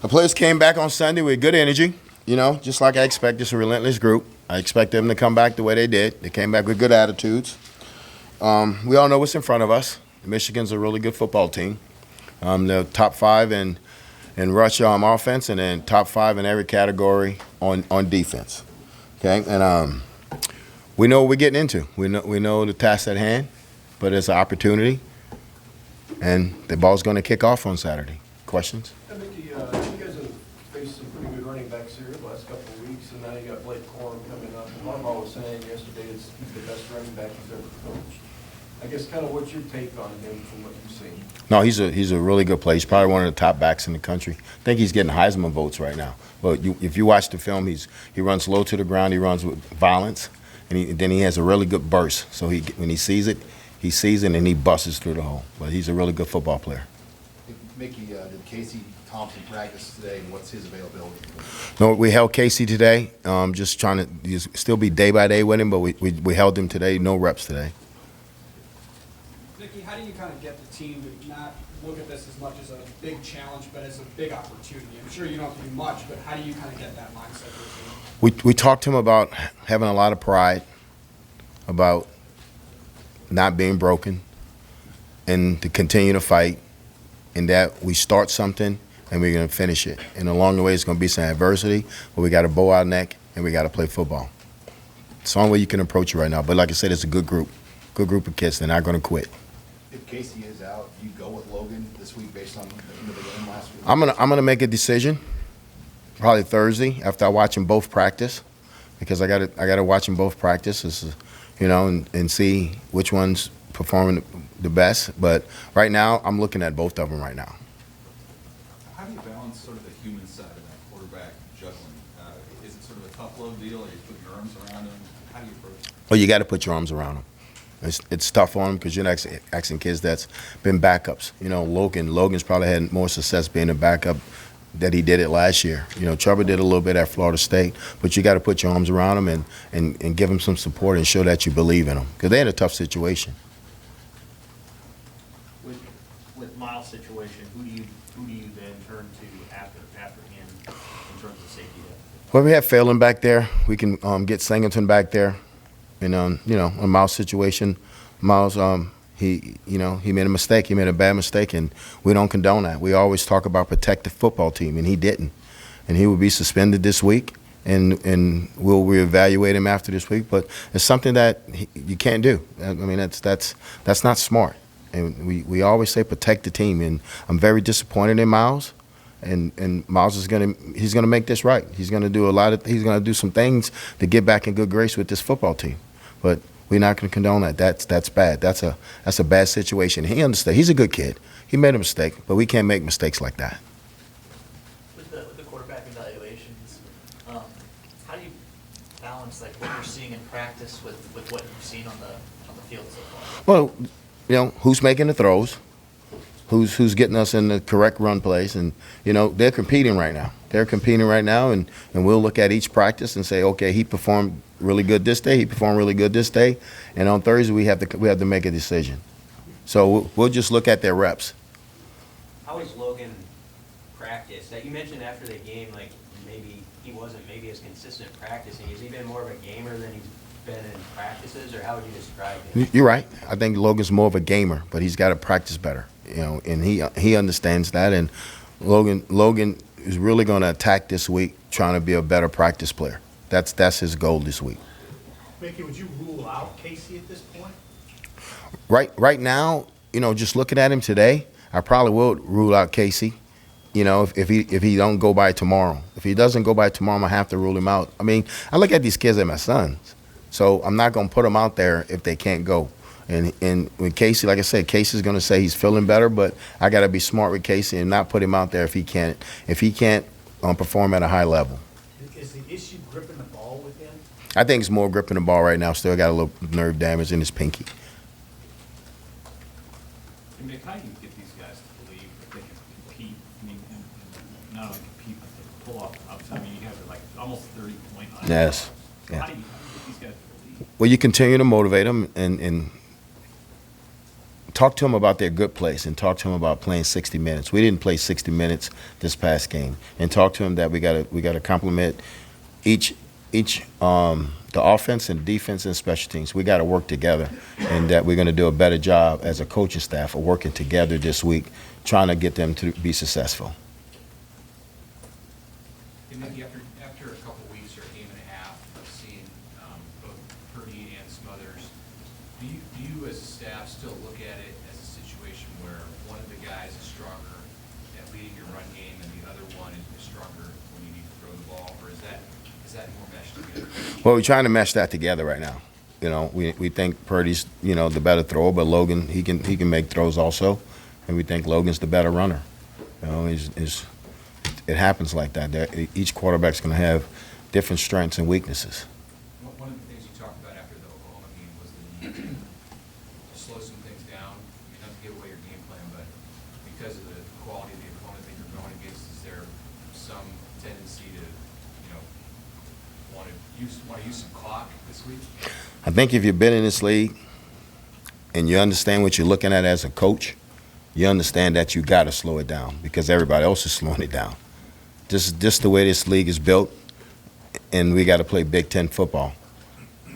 The players came back on Sunday with good energy, just like I expect. It's a relentless group. I expect them to come back the way they did. They came back with good attitudes. We all know what's in front of us. Michigan's a really good football team. They're top 5 in rush offense, and then top 5 in every category on defense. Okay, and we know what we're getting into. We know the task at hand, but it's an opportunity, and the ball's going to kick off on Saturday. Questions? Mickey, you guys have faced some pretty good running backs here the last couple of weeks, and now you got Blake Corum coming up. And Harbaugh was saying yesterday he's the best running back he's ever coached. I guess kind of what's your take on him from what you've seen? No, he's a really good player. He's probably one of the top backs in the country. I think he's getting Heisman votes right now. But if you watch the film, he runs low to the ground. He runs with violence, and then he has a really good burst. So when he sees it, and he busts through the hole. But he's a really good football player. Mickey, did Casey Thompson practice today, and what's his availability? No, we held Casey today. Just trying to still be day by day with him, but we held him today. No reps today. Mickey, how do you kind of get the team to not look at this as much as a big challenge, but as a big opportunity? I'm sure you don't have to do much, but how do you kind of get that mindset with the team? We talked to him about having a lot of pride, about not being broken, and to continue to fight, and that we start something and we're going to finish it. And along the way, it's going to be some adversity, but we got to bow our neck and we got to play football. It's the only way you can approach it right now. But like I said, it's a good group of kids. They're not going to quit. If Casey is out, do you go with Logan this week based on the end of the game last week? I'm gonna make a decision probably Thursday after I watch them both practice, because I gotta watch them both practice, and see which one's performing the best. But right now, I'm looking at both of them right now. How do you balance sort of the human side of that quarterback juggling? Is it sort of a tough love deal, or you put your arms around him? How do you approach it? Well, you got to put your arms around them. It's tough on them because you're asking kids that's been backups. Logan's probably had more success being a backup that he did it last year. Trevor did a little bit at Florida State, but you got to put your arms around them and give them some support and show that you believe in them, because they're in a tough situation. With Miles' situation, who do you then turn to after him in terms of safety depth? Well, we have Phelan back there. We can get Singleton back there. And on Miles' situation, Miles, he made a mistake. He made a bad mistake, and we don't condone that. We always talk about protect the football team, and he didn't. And he will be suspended this week, and we'll reevaluate him after this week. But it's something that you can't do. I mean, that's not smart. And we always say protect the team. And I'm very disappointed in Miles. And Miles he's gonna make this right. He's gonna do some things to get back in good grace with this football team. But we're not gonna condone that. That's bad. That's a bad situation. He understands. He's a good kid. He made a mistake, but we can't make mistakes like that. With the quarterback evaluations, how do you balance like what you're seeing in practice with what you've seen on the field so far? Well, who's making the throws? Who's getting us in the correct run plays, and they're competing right now. And we'll look at each practice and say, okay, he performed really good this day. He performed really good this day, and on Thursday we have to make a decision. So we'll just look at their reps. How is Logan practice? That you mentioned after the game, like maybe he wasn't as consistent practicing. Has he been more of a gamer than he's been in practices, or how would you describe him? You're right. I think Logan's more of a gamer, but he's got to practice better. And he understands that. And Logan is really going to attack this week, trying to be a better practice player. That's his goal this week. Mickey, would you rule out Casey at this point? Right now, just looking at him today, I probably will rule out Casey. If he don't go by tomorrow. If he doesn't go by tomorrow, I'm gonna have to rule him out. I mean, I look at these kids as my sons, so I'm not gonna put them out there if they can't go. And with Casey, like I said, Casey's gonna say he's feeling better, but I gotta be smart with Casey and not put him out there if he can't perform at a high level. Is the issue gripping the ball with him? I think it's more gripping the ball right now. Still got a little nerve damage in his pinky. And Mick, how do you get these guys to believe that they can compete? I mean, and not only compete, but they pull off the upset. I mean, you guys are like almost 30-point underdogs. Yes. Yeah. How do you get these guys to believe? Well, you continue to motivate them and talk to them about their good plays and talk to them about playing 60 minutes. We didn't play 60 minutes this past game, and talk to them that we got to compliment each the offense and defense and special teams. We got to work together, and that we're going to do a better job as a coaching staff of working together this week, trying to get them to be successful. And maybe after a couple weeks or a game and a half of seeing both Purdy and some others, do you as a staff still look at it as a situation where one of the guys is stronger at leading your run game and the other one is stronger when you need to throw the ball, or is that more meshed together? Well, we're trying to mesh that together right now. You know, we think Purdy's, you know, the better thrower, but Logan, he can make throws also, and we think Logan's the better runner. You know, it happens like that. Each quarterback's going to have different strengths and weaknesses. One of the things you talked about after the Oklahoma game was the need to slow some things down. You not to give away your game plan, but because of the quality of the opponent that you're going against, is there some tendency to, want to use some clock this week? I think if you've been in this league and you understand what you're looking at as a coach, you understand that you got to slow it down because everybody else is slowing it down. Just the way this league is built, and we got to play Big Ten football,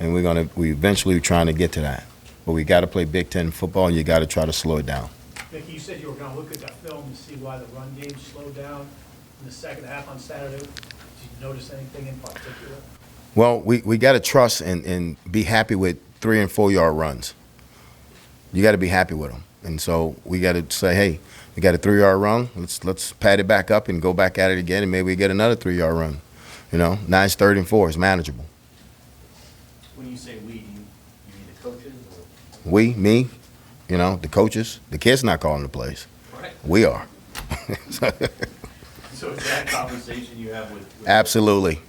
and we eventually trying to get to that. But we got to play Big Ten football, and you got to try to slow it down. Mickey, you said you were going to look at that film to see why the run game slowed down in the second half on Saturday. Did you notice anything in particular? Well, we got to trust and be happy with 3 and 4 yard runs. You got to be happy with them, and so we got to say, hey, we got a 3 yard run. Let's pad it back up and go back at it again, and maybe we get another 3 yard run. You know, now it's 3rd and 4. It's manageable. When you say we, do you mean the coaches or? We, me, you know, the coaches. The kids not calling the plays. Right. We are. So is that conversation you have with? Absolutely.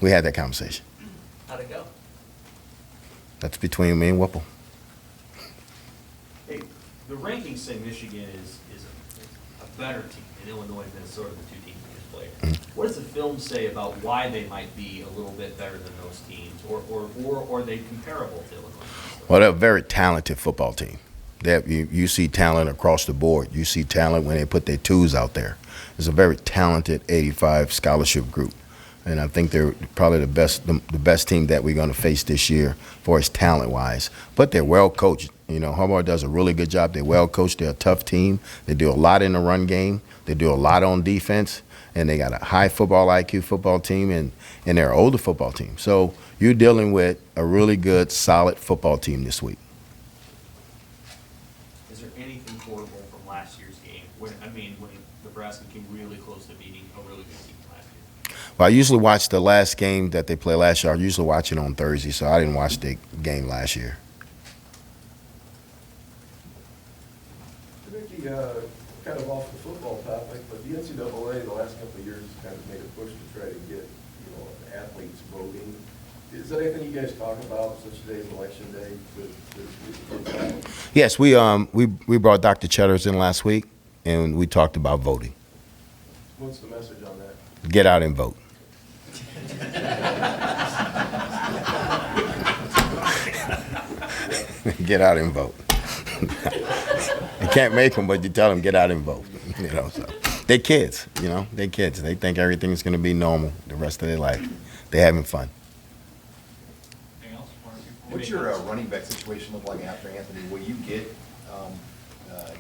We had that conversation. How'd it go? That's between me and Whipple. Hey, the rankings say Michigan is a better team, and Illinois and Minnesota are the two teams we just played. Mm-hmm. What does the film say about why they might be a little bit better than those teams, or are they comparable to Illinois? Well, they're a very talented football team. You see talent across the board. You see talent when they put their twos out there. It's a very talented 85 scholarship group. And I think they're probably the best team that we're going to face this year for as talent-wise. But they're well coached. You know, Harbaugh does a really good job. They're well coached. They're a tough team. They do a lot in the run game. They do a lot on defense. And they got a high football IQ football team, and they're an older football team. So you're dealing with a really good, solid football team this week. Is there anything horrible from last year's game? When Nebraska came really close to beating a really good team last year? Well, I usually watch the last game that they played last year. I usually watch it on Thursday, so I didn't watch the game last year. Mickey, kind of off the football topic, but the NCAA the last couple of years has kind of made a push to try to get, athletes voting. Is that anything you guys talk about, such today's election day? Yes, we brought Dr. Cheddars in last week, and we talked about voting. What's the message on that? Get out and vote. Get out and vote. You can't make them, but you tell them get out and vote. So they're kids. They're kids. They think everything's going to be normal the rest of their life. They're having fun. Anything else? What's your running back situation look like after Anthony? Will you get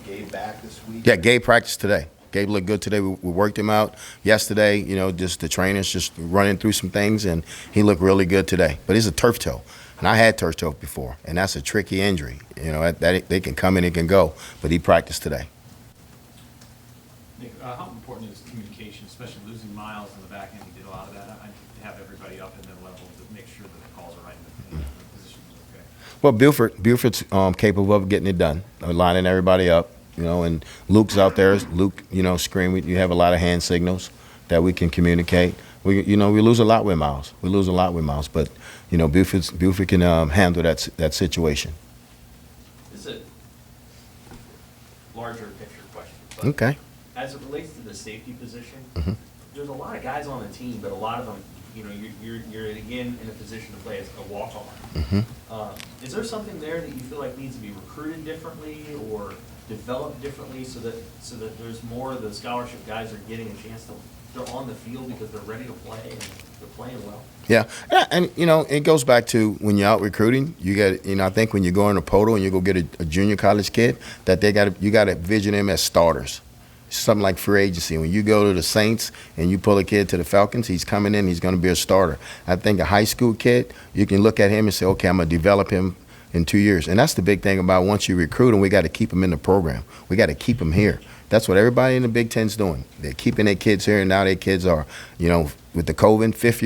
Gabe back this week? Yeah, Gabe practiced today. Gabe looked good today. We worked him out yesterday. Just the trainers just running through some things, and he looked really good today. But he's a turf toe, and I had turf toe before, and that's a tricky injury. That they can come and it can go. But he practiced today. Nick, how important is communication, especially losing Miles in the back end? He did a lot of that. I have everybody up in their level to make sure that the calls are right and the position is okay. Well, Buford's capable of getting it done, lining everybody up. And Luke's out there. Luke, screaming. You have a lot of hand signals that we can communicate. We lose a lot with Miles. But Buford can handle that situation. This is a larger picture question. But Okay. as it relates to the safety position, Mhm. there's a lot of guys on the team, but a lot of them, you're again in a position to play as a walk-on. Mhm. Is there something there that you feel like needs to be recruited differently or developed differently so that there's more of the scholarship guys are getting a chance to, they're on the field because they're ready to play and they're playing well? Yeah, and it goes back to when you're out recruiting. You got, I think when you go in a portal and you go get a junior college kid, that you got to vision them as starters. Something like free agency. When you go to the Saints and you pull a kid to the Falcons, he's coming in, he's going to be a starter. I think a high school kid, you can look at him and say, okay, I'm going to develop him in 2 years. And that's the big thing about once you recruit him, we got to keep him in the program. We got to keep him here. That's what everybody in the Big Ten's doing. They're keeping their kids here, and now their kids are, with the COVID, fifth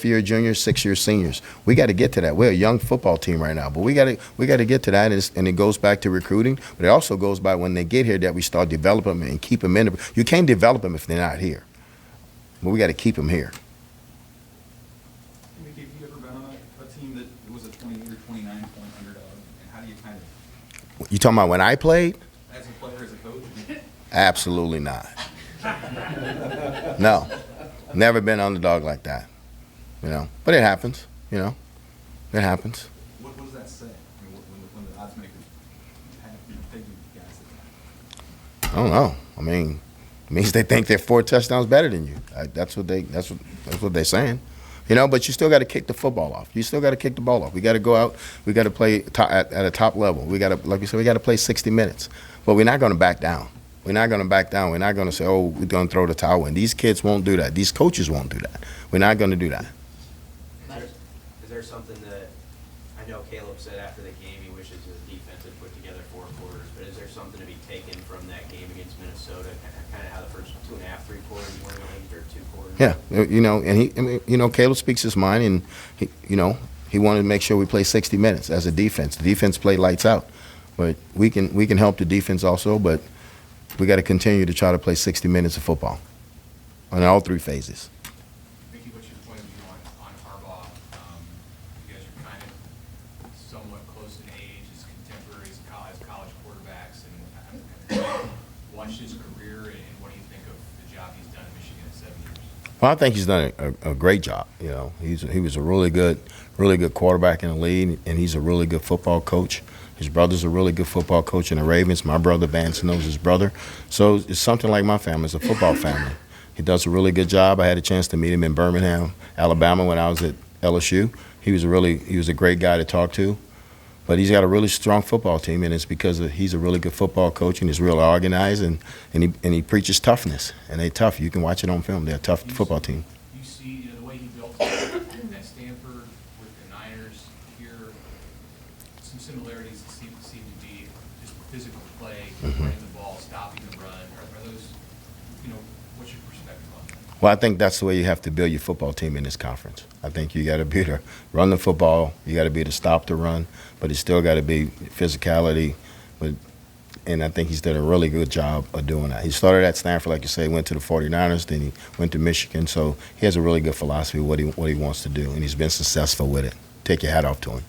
year juniors, 6 year seniors. We got to get to that. We're a young football team right now, but we got to get to that, and it goes back to recruiting, but it also goes by when they get here that we start developing them and keep them in. You can't develop them if they're not here, but we got to keep them here. Mickey, have you ever been on a team that was a 20 or 29-point underdog, and how do you kind of? You talking about when I played? As a player, as a coach? Absolutely not. No. Never been underdog like that, But it happens, It happens. What does that say? I mean, when the odds makers take you guys at that? I don't know. I mean, it means they think they're 4 touchdowns better than you. That's what they're saying, But you still got to kick the football off. You still got to kick the ball off. We got to go out. We got to play at a top level. We got to, like we said, we got to play 60 minutes. But we're not going to back down. We're not going to back down. We're not going to say, oh, we're going to throw the towel in. These kids won't do that. These coaches won't do that. We're not going to do that. Is there something that, I know Caleb said after the game he wishes his defense had put together 4 quarters, but is there something to be taken from that game against Minnesota, kind of how the first 2.5, 3 quarters went, or 2 quarters? Yeah, and Caleb speaks his mind, and he wanted to make sure we play 60 minutes as a defense. The defense played lights out, but we can help the defense also, but we got to continue to try to play 60 minutes of football on all 3 phases. Mickey, what's your point of view on Harbaugh? You guys are kind of somewhat close in age as contemporaries, as college quarterbacks, and watched his career, and what do you think of the job he's done in Michigan in 7 years? Well, I think he's done a great job. He was a really good quarterback in the league, and he's a really good football coach. His brother's a really good football coach in the Ravens. My brother, Vance, knows his brother. So it's something like my family. It's a football family. He does a really good job. I had a chance to meet him in Birmingham, Alabama when I was at LSU. He was a great guy to talk to. But he's got a really strong football team, and it's because he's a really good football coach, and he's real organized, and he preaches toughness. And they're tough. You can watch it on film. They're a tough football team. You see the way he built at Stanford with the Niners here, some similarities that seem to be just physical play, running the ball, stopping the run. Are those, what's your perspective on that? Well, I think that's the way you have to build your football team in this conference. I think you got to be able to run the football, you got to be able to stop the run, but it's still got to be physicality. And I think he's done a really good job of doing that. He started at Stanford, like you say, went to the 49ers, then he went to Michigan. So he has a really good philosophy of what he wants to do, and he's been successful with it. Take your hat off to him.